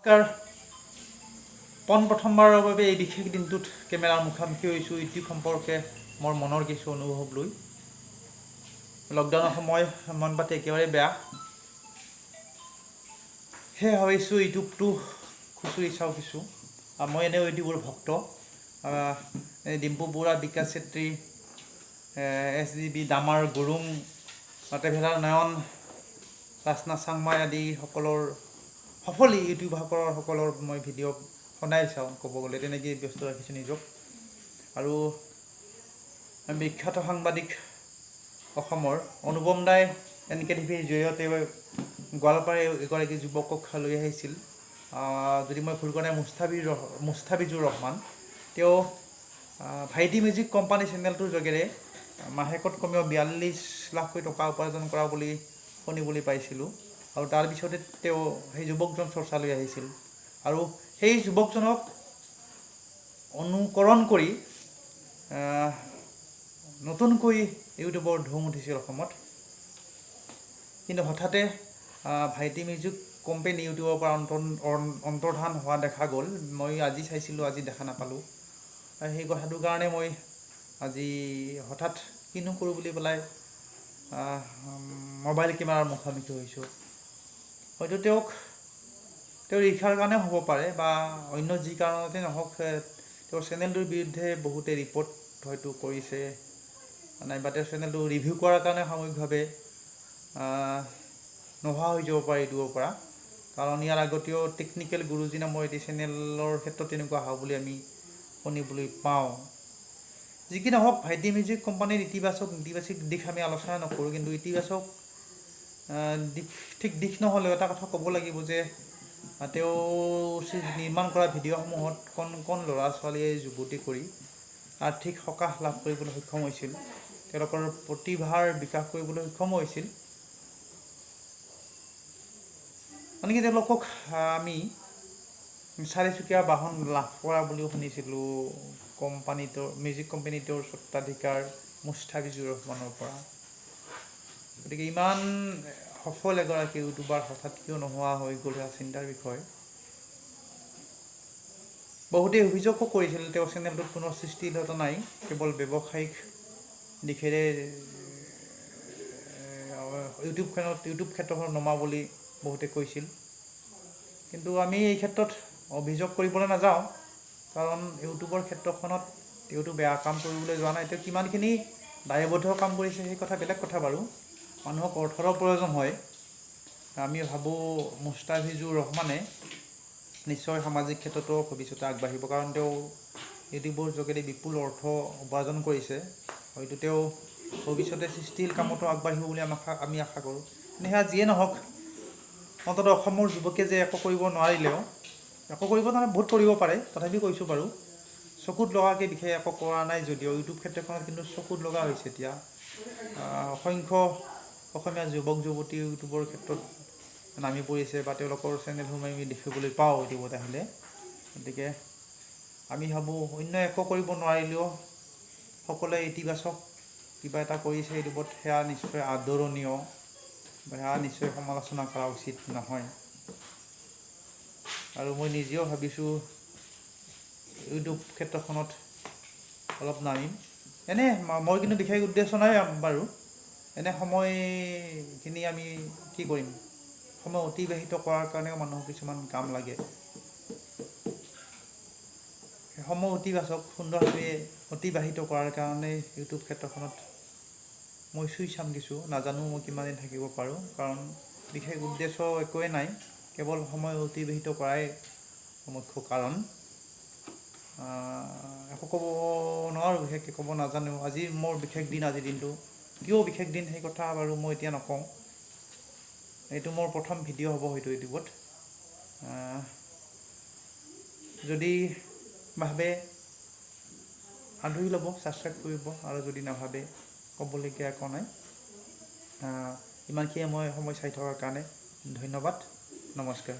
নমস্কাৰ প্ৰথমবাৰৰ বাবে এই বিশেষ দিনটোত কেমেৰাৰ মুখামুখি হৈছোঁ ইউটিউব সম্পৰ্কে মোৰ মনৰ কিছু অনুভৱ লৈ লকডাউনৰ সময় মন পাতি একেবাৰে বেয়া সেয়ে ভাবিছোঁ ইউটিউবটো খুচুৰি চাওঁ কিছু মই এনেও ইউটিউবৰ ভক্ত ডিম্পু বৰুৱা বিকাশ চেত্ৰী SGB ডামাৰ গুৰুং ট্ৰেভেলাৰ নয়ন ৰাচনা চাংমাই আদি সকলৰ সফল ইউটিউবাৰসকলৰ মই ভিডিঅ' সদায় চাওঁ ক'ব গ'লে তেনেকৈ ব্যস্ত ৰাখিছোঁ নিজক আৰু বিখ্যাত সাংবাদিক অসমৰ অনুপম দাই NKTVৰ জৰিয়তে গোৱালপাৰাৰ এগৰাকী যুৱকক লৈ আহিছিল যদি মই ভুল কৰা নাই মুস্তাফিজুৰ ৰহমান তেওঁ ভাইটি মিউজিক কোম্পানী চেনেলটোৰ যোগেৰে মাহেকত কমেও 42 লাখকৈ টকা উপাৰ্জন কৰা বুলি শুনিবলৈ পাইছিলোঁ আৰু তাৰ পিছতে তেওঁ সেই যুৱকজন চৰ্চালৈ আহিছিল আৰু সেই যুৱকজনক অনুকৰণ কৰি নতুনকৈ ইউটিউবৰ ধুম উঠিছিল অসমত কিন্তু হঠাতে ভাইটি মিউজিক কোম্পানী ইউটিউবৰ পৰা অন্তৰ্ধান হোৱা দেখা গ'ল মই আজি চাইছিলোঁ আজি দেখা নাপালোঁ সেই কথাটোৰ কাৰণে মই আজি হঠাৎ কিনো কৰোঁ বুলি পেলাই মোবাইল কেমেৰাৰ মুখামুখি হৈছোঁ হয়তো তেওঁৰ ইচ্ছাৰ কাৰণে হ'ব পাৰে বা অন্য যি কাৰণতে নহওক তেওঁৰ চেনেলটোৰ বিৰুদ্ধে বহুতে ৰিপৰ্ট হয়তো কৰিছে নাইবা তেওঁৰ চেনেলটো ৰিভিউ কৰাৰ কাৰণে সাময়িকভাৱে নোহোৱা হৈ যাব পাৰে ইউটিউবৰ পৰা কাৰণ ইয়াৰ আগতেও টেকনিকেল গুৰুজী নামৰ এটি চেনেলৰ ক্ষেত্ৰত তেনেকুৱা হোৱা বুলি আমি শুনিবলৈ পাওঁ যি কি নহওক ভাইটি মিউজিক কোম্পানীৰ ইতিবাচক দিশ আমি আলোচনা নকৰোঁ কিন্তু ইতিবাচক দিশ নহ'লেও এটা কথা ক'ব লাগিব যে তেওঁ নিৰ্মাণ কৰা ভিডিঅ'সমূহত কণ ল'ৰা ছোৱালীয়ে যুৱতী কৰি আৰ্থিক সকাহ লাভ কৰিবলৈ সক্ষম হৈছিল তেওঁলোকৰ প্ৰতিভাৰ বিকাশ কৰিবলৈ সক্ষম হৈছিল আনকি তেওঁলোকক আমি চাৰিচকীয়া বাহন লাভ কৰা বুলিও শুনিছিলোঁ মিউজিক কোম্পানীটোৰ স্বত্বাধিকাৰ মুস্তাফিজুৰ ৰহমানৰ পৰা গতিকে ইমান সফল এগৰাকী ইউটিউবাৰ হঠাৎ কিয় নোহোৱা হৈ গ'ল চিন্তাৰ বিষয় বহুতে অভিযোগো কৰিছিল তেওঁৰ চেনেলটোত কোনো সৃষ্টিশীলতা নাই কেৱল ব্যৱসায়িক দিশেৰে ইউটিউব ক্ষেত্ৰখনত নমা বুলি বহুতে কৈছিল কিন্তু আমি এই ক্ষেত্ৰত অভিযোগ কৰিবলৈ নাযাওঁ কাৰণ ইউটিউবৰ ক্ষেত্ৰখনত তেওঁতো বেয়া কাম কৰিবলৈ যোৱা নাই তেওঁ কিমানখিনি দায়বদ্ধ কাম কৰিছে সেই কথা বেলেগ কথা বাৰু মানুহক অৰ্থৰ প্ৰয়োজন হয় আমি ভাবোঁ মুস্তাফিজুৰ ৰহমানে নিশ্চয় সামাজিক ক্ষেত্ৰতো ভৱিষ্যতে আগবাঢ়িব কাৰণ তেওঁ ইউটিউবৰ যোগেদি বিপুল অৰ্থ উপাৰ্জন কৰিছে হয়তো তেওঁ ভৱিষ্যতে সৃষ্টিশীল কামতো আগবাঢ়িব বুলি আমি আশা কৰোঁ কিন্তু সেয়া যিয়ে নহওক অন্ততঃ অসমৰ যুৱকে যে একো কৰিব নোৱাৰিলেও বহুত কৰিব পাৰে তথাপি কৈছোঁ বাৰু চকুত লগাকৈ বিশেষ একো কৰা নাই যদিও ইউটিউব ক্ষেত্ৰখনত কিন্তু চকুত লগা হৈছে এতিয়া অসংখ্য অসমীয়া যুৱক যুৱতী ইউটিউবৰ ক্ষেত্ৰত নামি পৰিছে বা তেওঁলোকৰ চেনেলসমূহ আমি দেখিবলৈ পাওঁ ইউটিউবত আহিলে গতিকে আমি ভাবোঁ অন্য একো কৰিব নোৱাৰিলেও সকলোৱে ইতিবাচক কিবা এটা কৰিছে ইউটিউবত সেয়া নিশ্চয় আদৰণীয় বা সেয়া নিশ্চয় সমালোচনা কৰা উচিত নহয় আৰু মই নিজেও ভাবিছোঁ ইউটিউব ক্ষেত্ৰখনত অলপ নামিম এনে মই কিন্তু বিশেষ উদ্দেশ্য নাই বাৰু এনে সময়খিনি আমি কি কৰিম সময় অতিবাহিত কৰাৰ কাৰণেও মানুহৰ কিছুমান কাম লাগে সময় অতিবাচক সুন্দৰভাৱে অতিবাহিত কৰাৰ কাৰণে ইউটিউব ক্ষেত্ৰখনত মই চুই চাম কিছু নাজানো মই কিমান দিন থাকিব পাৰোঁ কাৰণ বিশেষ উদ্দেশ্য একোৱেই নাই কেৱল সময় অতিবাহিত কৰাই মুখ্য কাৰণ একো ক'ব নোৱাৰোঁ বিশেষকৈ ক'ব নাজানো আজি মোৰ বিশেষ দিন আজিৰ দিনটো কিয় বিশেষ দিন সেই কথা বাৰু মই এতিয়া নকওঁ এইটো মোৰ প্ৰথম ভিডিঅ' হ'ব হয়তো ইউটিউবত যদি ভাবে আদৰি ল'ব ছাবস্ক্ৰাইব কৰিব আৰু যদি নাভাবে ক'বলগীয়া একো নাই ইমানখিনিয়ে মই সময় চাই থকাৰ কাৰণে ধন্যবাদ নমস্কাৰ